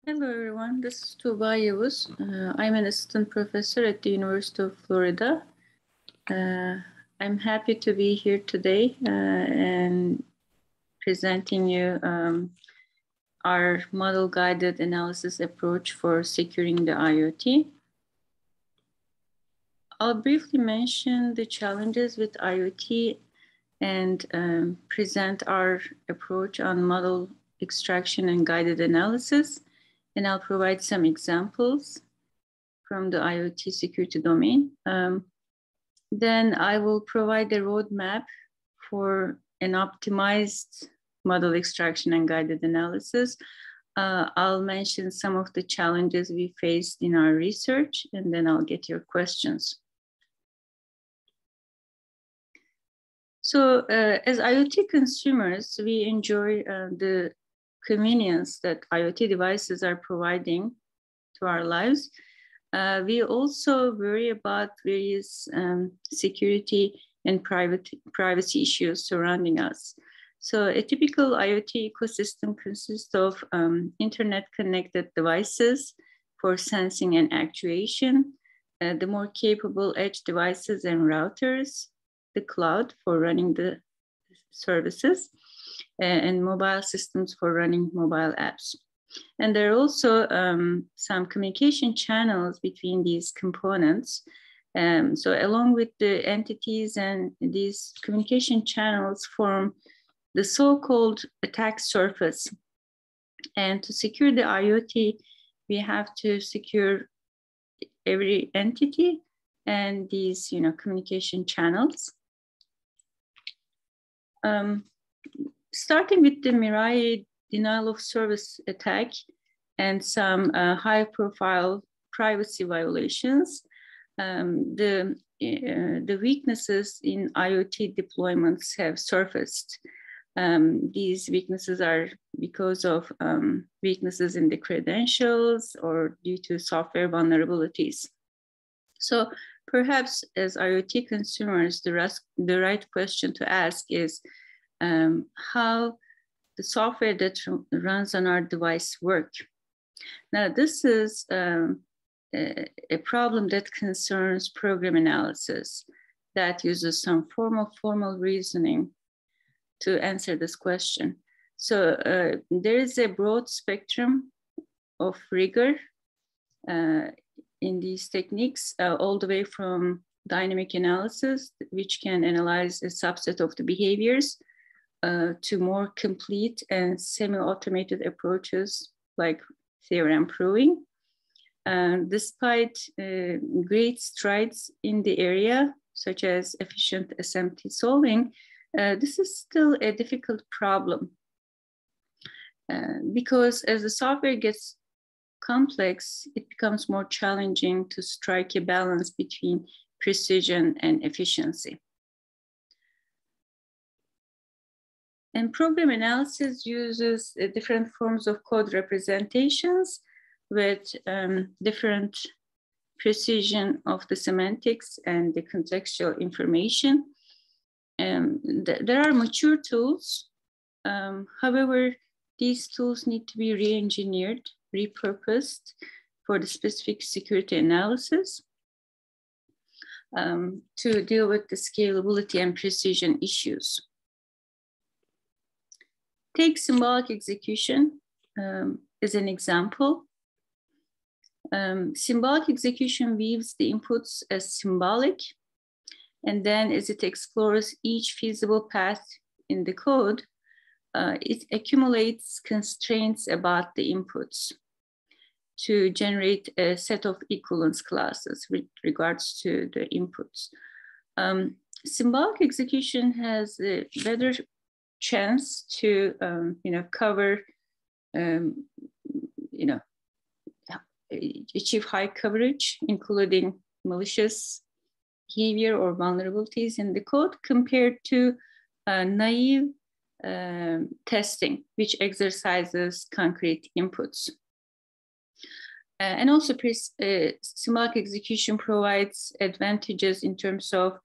Hello, everyone. This is Tuba Yavuz. I'm an assistant professor at the University of Florida. I'm happy to be here today and presenting you our model-guided analysis approach for securing the IoT. I'll briefly mention the challenges with IoT and present our approach on model extraction and guided analysis. And I'll provide some examples from the IoT security domain. Then I will provide a roadmap for an optimized model extraction and guided analysis. I'll mention some of the challenges we faced in our research, and then I'll get your questions. So as IoT consumers, we enjoy the convenience that IoT devices are providing to our lives. We also worry about various security and privacy issues surrounding us. So a typical IoT ecosystem consists of internet-connected devices for sensing and actuation, the more capable edge devices and routers, the cloud for running the services, and mobile systems for running mobile apps. And there are also some communication channels between these components. So along with the entities, and these communication channels form the so-called attack surface. And to secure the IoT, we have to secure every entity and these communication channels. Starting with the Mirai denial of service attack and some high-profile privacy violations, the weaknesses in IoT deployments have surfaced. These weaknesses are because of weaknesses in the credentials or due to software vulnerabilities. So perhaps as IoT consumers, the right question to ask is how the software that runs on our device work. Now, this is a problem that concerns program analysis that uses some formal reasoning to answer this question. So there is a broad spectrum of rigor in these techniques, all the way from dynamic analysis, which can analyze a subset of the behaviors, to more complete and semi-automated approaches like theorem proving. Despite great strides in the area, such as efficient SMT solving, this is still a difficult problem because as the software gets complex, it becomes more challenging to strike a balance between precision and efficiency. And program analysis uses different forms of code representations with different precision of the semantics and the contextual information. There are mature tools. However, these tools need to be re-engineered, repurposed for the specific security analysis to deal with the scalability and precision issues. Take symbolic execution as an example. Symbolic execution views the inputs as symbolic, and then as it explores each feasible path in the code, it accumulates constraints about the inputs to generate a set of equivalence classes with regards to the inputs. Symbolic execution has a better chance to cover, achieve high coverage, including malicious behavior or vulnerabilities in the code compared to naive testing, which exercises concrete inputs. And also symbolic execution provides advantages in terms of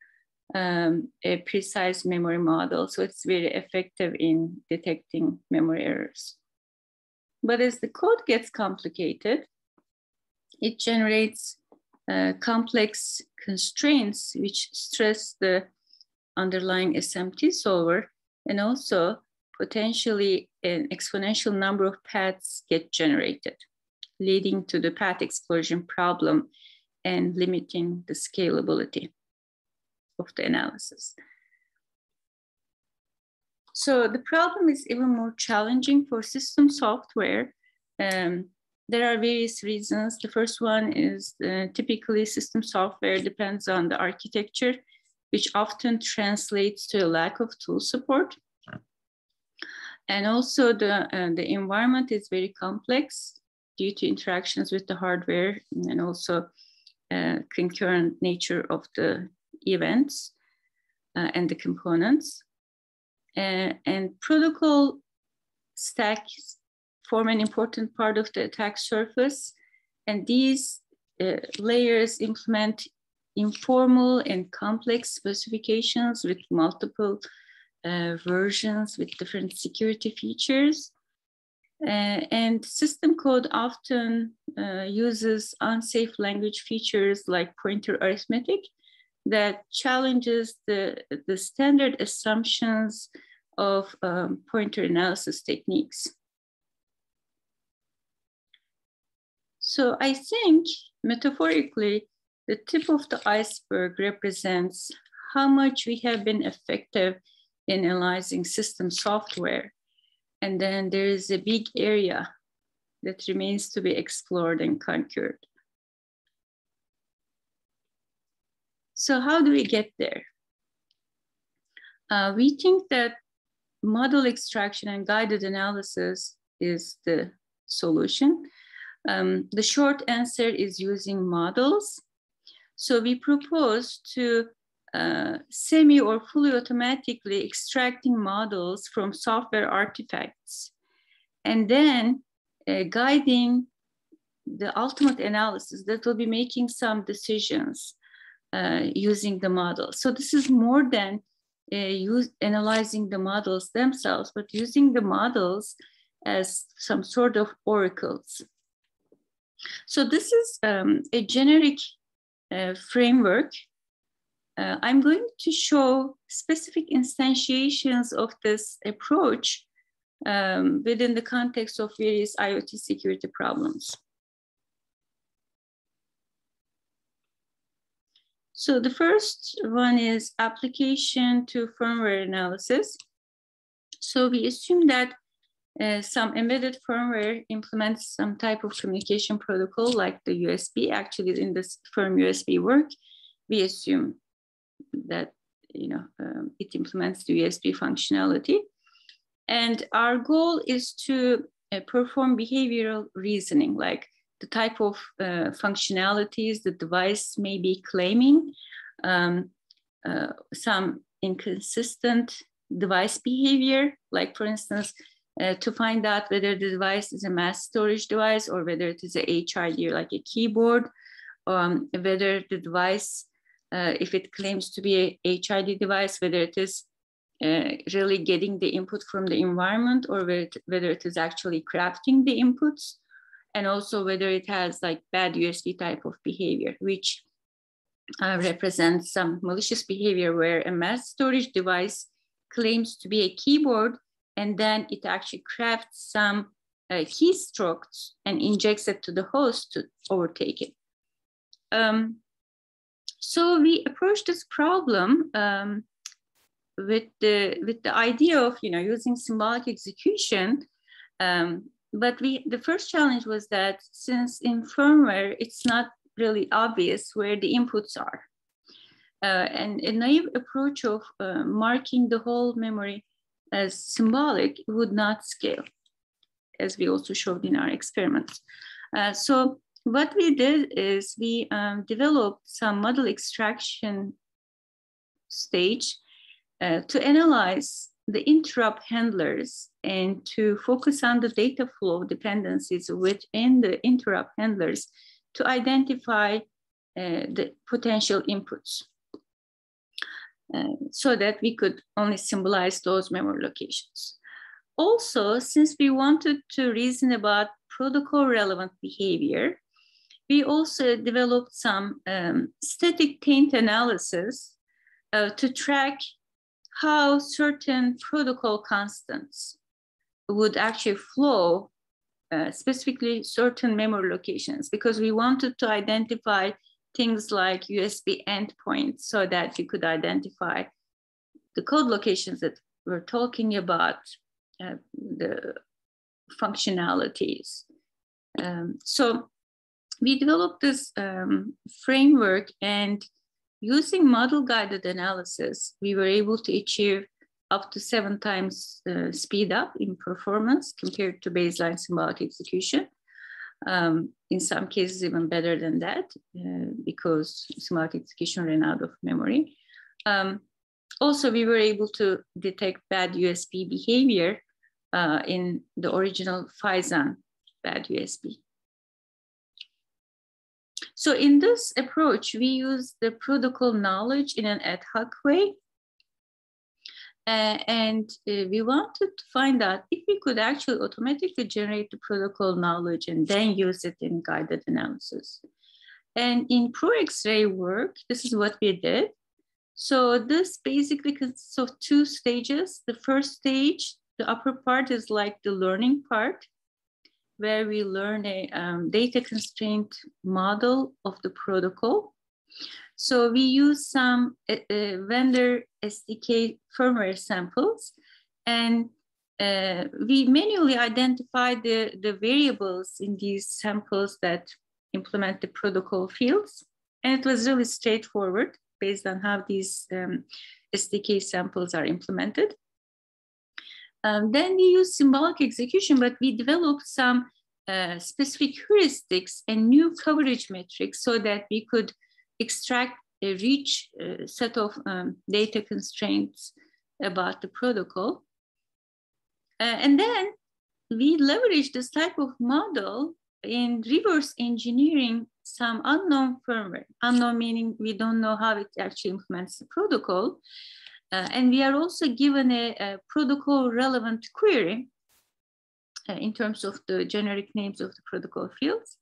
a precise memory model. So it's very effective in detecting memory errors. But as the code gets complicated, it generates complex constraints which stress the underlying SMT solver, and also potentially an exponential number of paths get generated, leading to the path explosion problem and limiting the scalability of the analysis. So the problem is even more challenging for system software. There are various reasons. The first one is typically system software depends on the architecture, which often translates to a lack of tool support. And also the environment is very complex due to interactions with the hardware and also concurrent nature of the events and the components. And protocol stacks form an important part of the attack surface. And these layers implement informal and complex specifications with multiple versions with different security features. And system code often uses unsafe language features like pointer arithmetic that challenges the standard assumptions of pointer analysis techniques. So I think metaphorically, the tip of the iceberg represents how much we have been effective in analyzing system software. And then there is a big area that remains to be explored and conquered. So how do we get there? We think that model extraction and guided analysis is the solution. The short answer is using models. So we propose to semi or fully automatically extracting models from software artifacts and then guiding the ultimate analysis that will be making some decisions using the model. So this is more than analyzing the models themselves, but using the models as some sort of oracles. So this is a generic framework. I'm going to show specific instantiations of this approach within the context of various IoT security problems. So the first one is application to firmware analysis. So we assume that some embedded firmware implements some type of communication protocol like the USB. Actually, in this firm USB work, we assume that it implements the USB functionality. And our goal is to perform behavioral reasoning, like the type of functionalities the device may be claiming, some inconsistent device behavior, like for instance, to find out whether the device is a mass storage device or whether it is a HID like a keyboard, whether the device, if it claims to be a HID device, whether it is really getting the input from the environment or whether it is actually crafting the inputs, and also whether it has like bad USB type of behavior, which represents some malicious behavior where a mass storage device claims to be a keyboard and then it actually crafts some keystrokes and injects it to the host to overtake it. So we approached this problem with the idea of using symbolic execution. But the first challenge was that since in firmware, it's not really obvious where the inputs are. And a naive approach of marking the whole memory as symbolic would not scale, as we also showed in our experiments. So what we did is we developed some model extraction stage to analyze the interrupt handlers and to focus on the data flow dependencies within the interrupt handlers to identify the potential inputs so that we could only symbolize those memory locations. Also, since we wanted to reason about protocol relevant behavior, we also developed some static taint analysis to track how certain protocol constants would actually flow, specifically certain memory locations, because we wanted to identify things like USB endpoints so that we could identify the code locations that we're talking about, the functionalities. So we developed this framework, and using model-guided analysis, we were able to achieve up to 7 times speed up in performance compared to baseline symbolic execution. In some cases, even better than that, because symbolic execution ran out of memory. Also, we were able to detect bad USB behavior in the original Phison bad USB. So in this approach, we use the protocol knowledge in an ad hoc way. And we wanted to find out if we could actually automatically generate the protocol knowledge and then use it in guided analysis. And in ProX-ray work, this is what we did. So this basically consists of 2 stages. The first stage, the upper part, is like the learning part, where we learn a data constraint model of the protocol. So we use some vendor SDK firmware samples, and we manually identify the variables in these samples that implement the protocol fields. And it was really straightforward based on how these SDK samples are implemented. Then we use symbolic execution, but we developed some specific heuristics and new coverage metrics so that we could extract a rich set of data constraints about the protocol. And then we leverage this type of model in reverse engineering some unknown firmware. Unknown meaning we don't know how it actually implements the protocol. And we are also given a protocol relevant query in terms of the generic names of the protocol fields.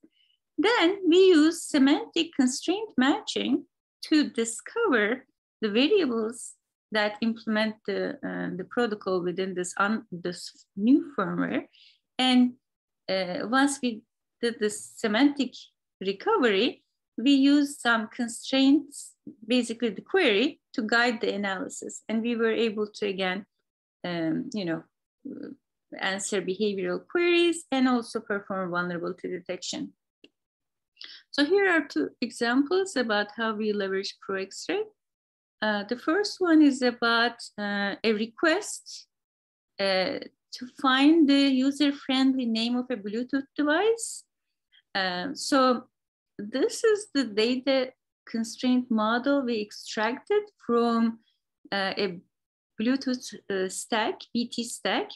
Then we use semantic constraint matching to discover the variables that implement the protocol within this new firmware. And once we did this semantic recovery, we use some constraints, basically the query, to guide the analysis. And we were able to, again, answer behavioral queries and also perform vulnerability detection. So here are 2 examples about how we leverage ProX-ray. The first one is about a request to find the user-friendly name of a Bluetooth device. So this is the data constraint model we extracted from a Bluetooth stack, BT stack,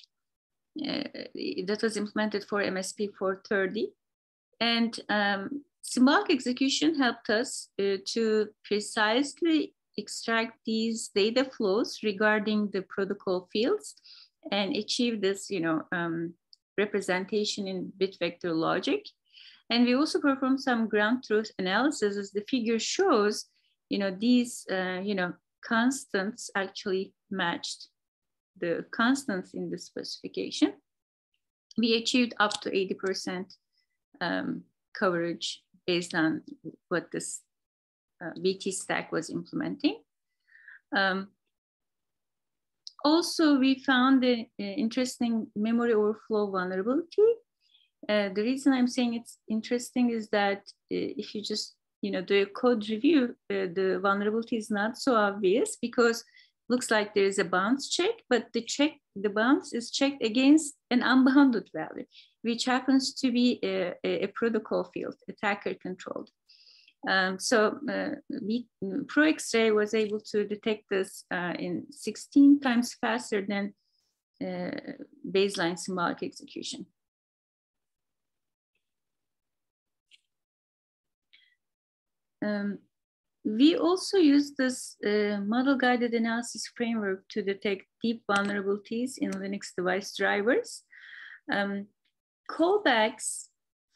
that was implemented for MSP 430. And symbolic execution helped us to precisely extract these data flows regarding the protocol fields and achieve this, representation in bit vector logic. And we also performed some ground truth analysis. As the figure shows, these, constants actually matched the constants in the specification. We achieved up to 80% coverage based on what this BT stack was implementing. Also, we found an interesting memory overflow vulnerability. The reason I'm saying it's interesting is that if you just do a code review, the vulnerability is not so obvious because it looks like there is a bounds check, but the bounds is checked against an unbounded value, which happens to be a protocol field, attacker controlled. So ProX-ray was able to detect this in 16 times faster than baseline symbolic execution. We also use this model-guided analysis framework to detect deep vulnerabilities in Linux device drivers. Callbacks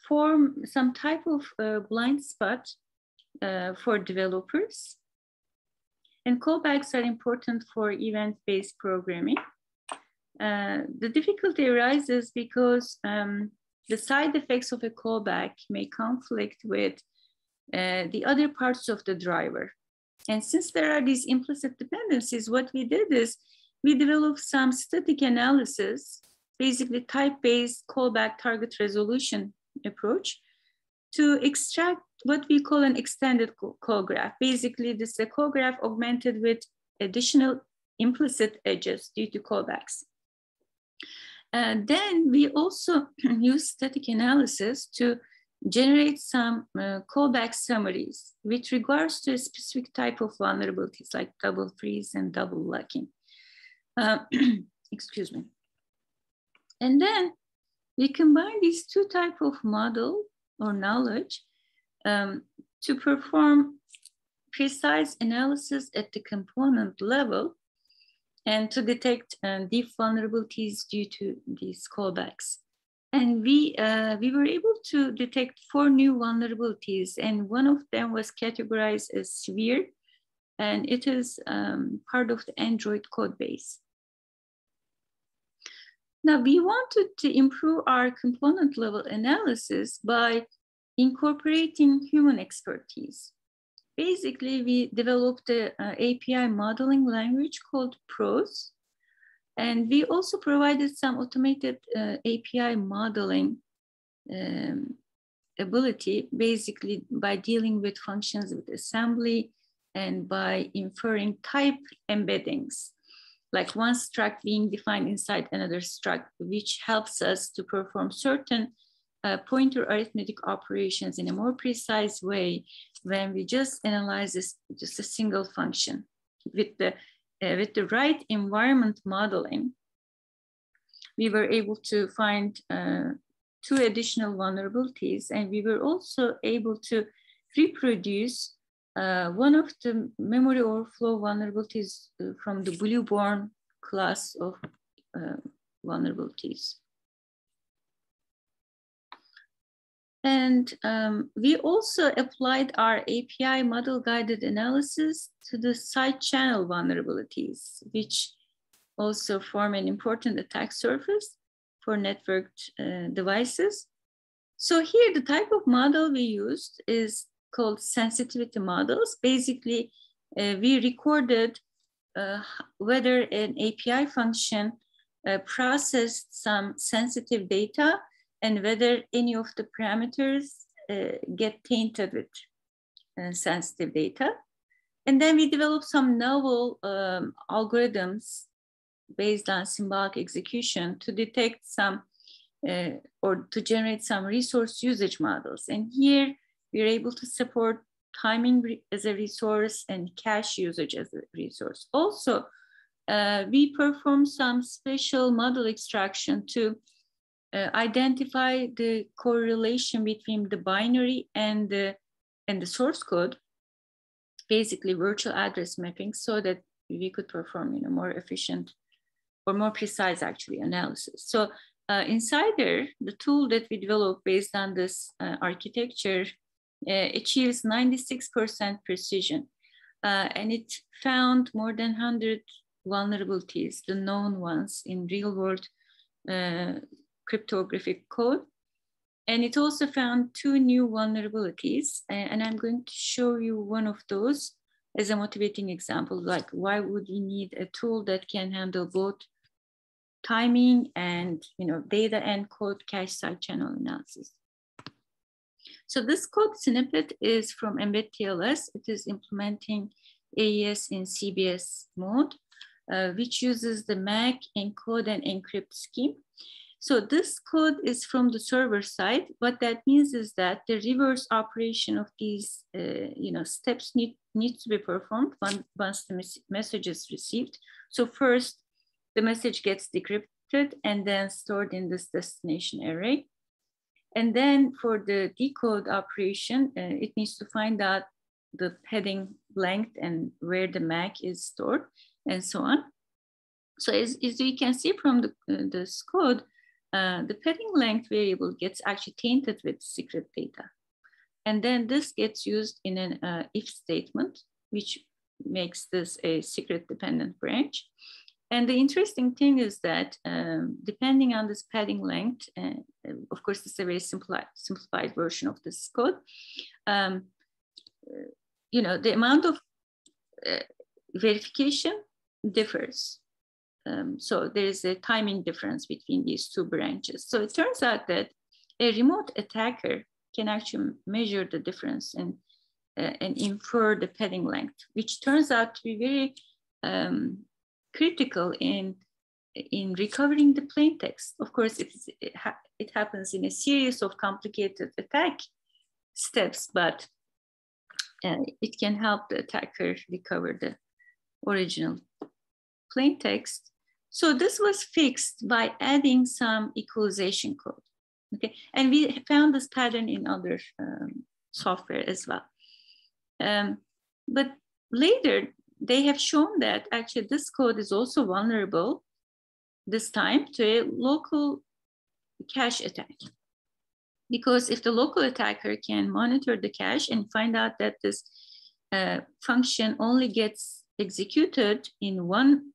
form some type of blind spot for developers. And callbacks are important for event-based programming. The difficulty arises because the side effects of a callback may conflict with the other parts of the driver. And since there are these implicit dependencies, what we did is we developed some static analysis, basically type-based callback target resolution approach to extract what we call an extended call graph. Basically, this is a call graph augmented with additional implicit edges due to callbacks. Then we also use static analysis to generate some callback summaries with regards to a specific type of vulnerabilities like double freeze and double locking. Excuse me. And then we combine these two types of model or knowledge to perform precise analysis at the component level and to detect deep vulnerabilities due to these callbacks. And we were able to detect 4 new vulnerabilities, and one of them was categorized as severe, and it is part of the Android code base. Now, we wanted to improve our component level analysis by incorporating human expertise. Basically, we developed an API modeling language called PROS, and we also provided some automated API modeling ability, basically by dealing with functions with assembly and by inferring type embeddings, like one struct being defined inside another struct, which helps us to perform certain pointer arithmetic operations in a more precise way when we just analyze this, just a single function. With the right environment modeling, we were able to find 2 additional vulnerabilities, and we were also able to reproduce one of the memory overflow vulnerabilities from the Blueborn class of vulnerabilities. And we also applied our API model-guided analysis to the side channel vulnerabilities, which also form an important attack surface for networked devices. So here, the type of model we used is called sensitivity models. Basically, we recorded whether an API function processed some sensitive data and whether any of the parameters get tainted with sensitive data. And then we developed some novel algorithms based on symbolic execution to detect some or to generate some resource usage models. And here we're able to support timing as a resource and cache usage as a resource. Also, we perform some special model extraction to identify the correlation between the binary and the source code, basically virtual address mapping, so that we could perform more efficient or more precise actually analysis. So Insider, the tool that we developed based on this architecture, achieves 96% precision. And it found more than 100 vulnerabilities, the known ones in real world cryptographic code. And it also found 2 new vulnerabilities. And I'm going to show you one of those as a motivating example, like why would we need a tool that can handle both timing and data and code cache side channel analysis. So this code snippet is from Embed TLS. It is implementing AES in CBS mode, which uses the MAC encode and encrypt scheme. So this code is from the server side. What that means is that the reverse operation of these steps needs to be performed once the message is received. So first, the message gets decrypted and then stored in this destination array. And then for the decode operation, it needs to find out the padding length and where the MAC is stored and so on. So as you can see from this code, the padding length variable gets actually tainted with secret data. And then this gets used in an if statement, which makes this a secret dependent branch. And the interesting thing is that depending on this padding length, of course, this is a very simplified version of this code, the amount of verification differs. So there is a timing difference between these two branches. So it turns out that a remote attacker can actually measure the difference and infer the padding length, which turns out to be very critical in recovering the plain text. Of course, it happens in a series of complicated attack steps, but it can help the attacker recover the original plain text. So this was fixed by adding some equalization code. Okay, and we found this pattern in other software as well. But later, they have shown that actually this code is also vulnerable this time to a local cache attack. Because if the local attacker can monitor the cache and find out that this function only gets executed in one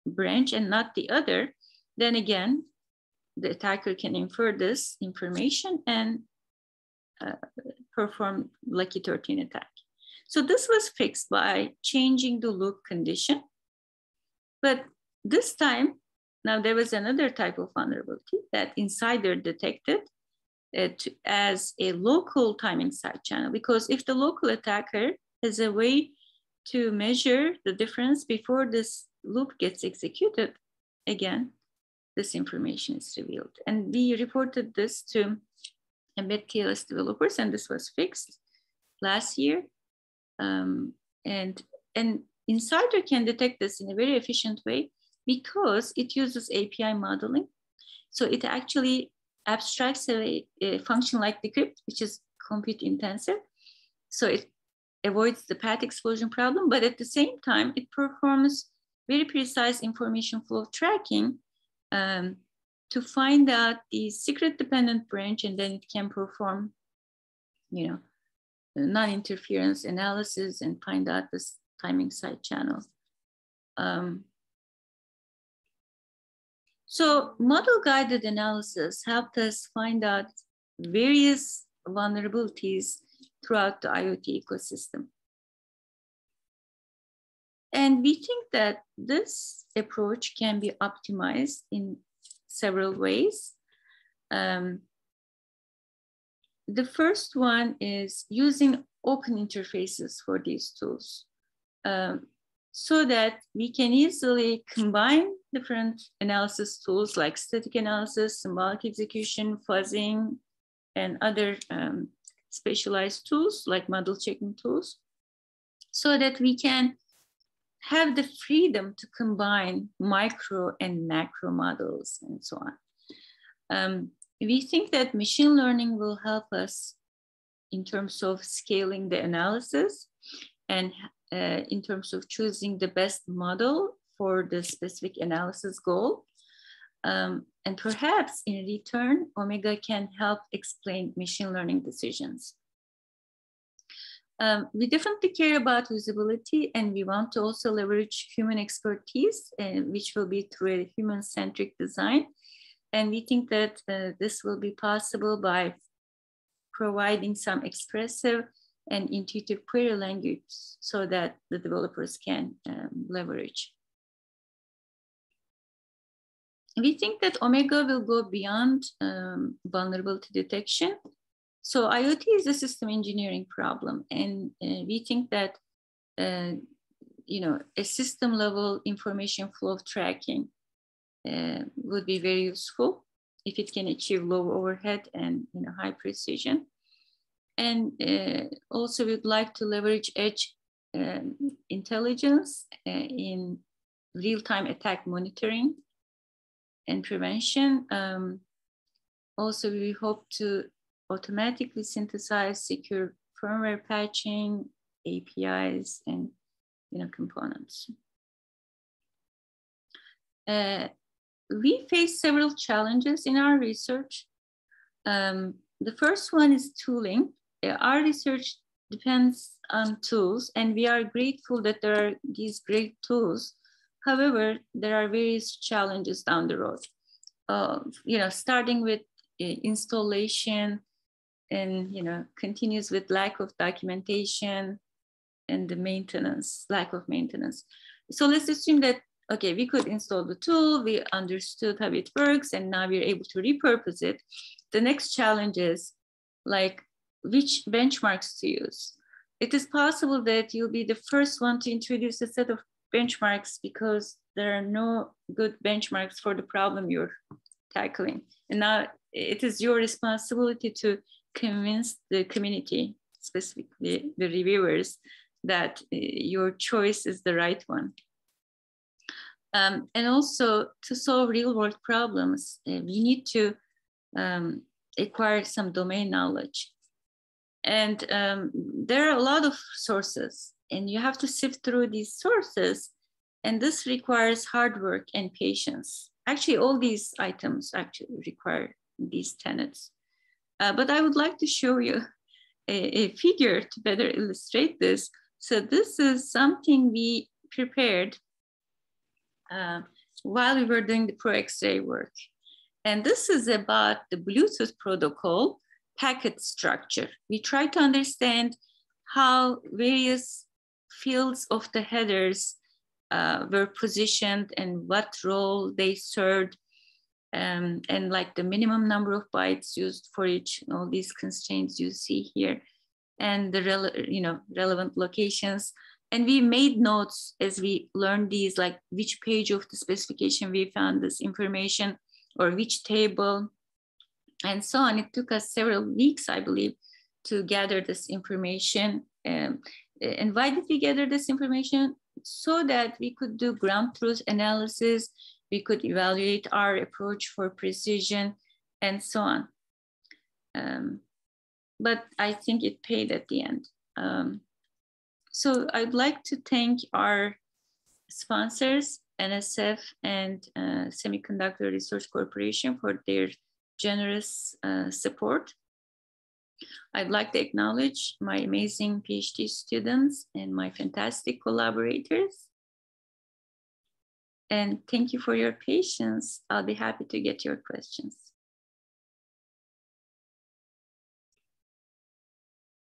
branch and not the other, then again, the attacker can infer this information and perform lucky 13 attack. So this was fixed by changing the loop condition. But this time, now there was another type of vulnerability that insider detected as a local timing side channel, because if the local attacker has a way to measure the difference before this loop gets executed, again, this information is revealed. And we reported this to embedded TLS developers, and this was fixed last year. And Insider can detect this in a very efficient way because it uses API modeling. So it actually abstracts a function like decrypt, which is compute intensive. So it avoids the path explosion problem, but at the same time, it performs very precise information flow tracking to find out the secret dependent branch, and then it can perform, non-interference analysis and find out this timing side channel. So model-guided analysis helped us find out various vulnerabilities throughout the IoT ecosystem. And we think that this approach can be optimized in several ways. The first one is using open interfaces for these tools so that we can easily combine different analysis tools like static analysis, symbolic execution, fuzzing, and other specialized tools like model checking tools, so that we can have the freedom to combine micro and macro models and so on. We think that machine learning will help us in terms of scaling the analysis and in terms of choosing the best model for the specific analysis goal. And perhaps in return, Omega can help explain machine learning decisions. We definitely care about usability, and we want to also leverage human expertise, which will be through a human-centric design. And we think that this will be possible by providing some expressive and intuitive query language so that the developers can leverage. We think that Omega will go beyond vulnerability detection. So IoT is a system engineering problem, and we think that a system level information flow tracking would be very useful if it can achieve low overhead and high precision. And also we'd like to leverage edge intelligence in real-time attack monitoring and prevention. Also, we hope to automatically synthesize secure firmware patching APIs and components. We face several challenges in our research. The first one is tooling. Our research depends on tools, and we are grateful that there are these great tools. However, there are various challenges down the road. Starting with installation, and continues with lack of documentation and the maintenance, lack of maintenance. So let's assume that, okay, we could install the tool, we understood how it works, and now we're able to repurpose it. The next challenge is like which benchmarks to use. It is possible that you'll be the first one to introduce a set of benchmarks because there are no good benchmarks for the problem you're tackling. And now it is your responsibility to convince the community, specifically the reviewers, that your choice is the right one. And also to solve real world problems, we need to acquire some domain knowledge. And there are a lot of sources, and you have to sift through these sources. And this requires hard work and patience. Actually, all these items actually require these tenets. But I would like to show you a figure to better illustrate this. So this is something we prepared while we were doing the Pro-X-ray work. And this is about the Bluetooth protocol packet structure. We try to understand how various fields of the headers were positioned and what role they served, and like the minimum number of bytes used for each, all these constraints you see here, and the relevant locations. And we made notes as we learned these, like which page of the specification we found this information, or which table, and so on. It took us several weeks, I believe, to gather this information. And why did we gather this information? So that we could do ground truth analysis, we could evaluate our approach for precision, and so on. But I think it paid at the end. So I'd like to thank our sponsors, NSF and Semiconductor Research Corporation, for their generous support. I'd like to acknowledge my amazing PhD students and my fantastic collaborators. And thank you for your patience. I'll be happy to get your questions.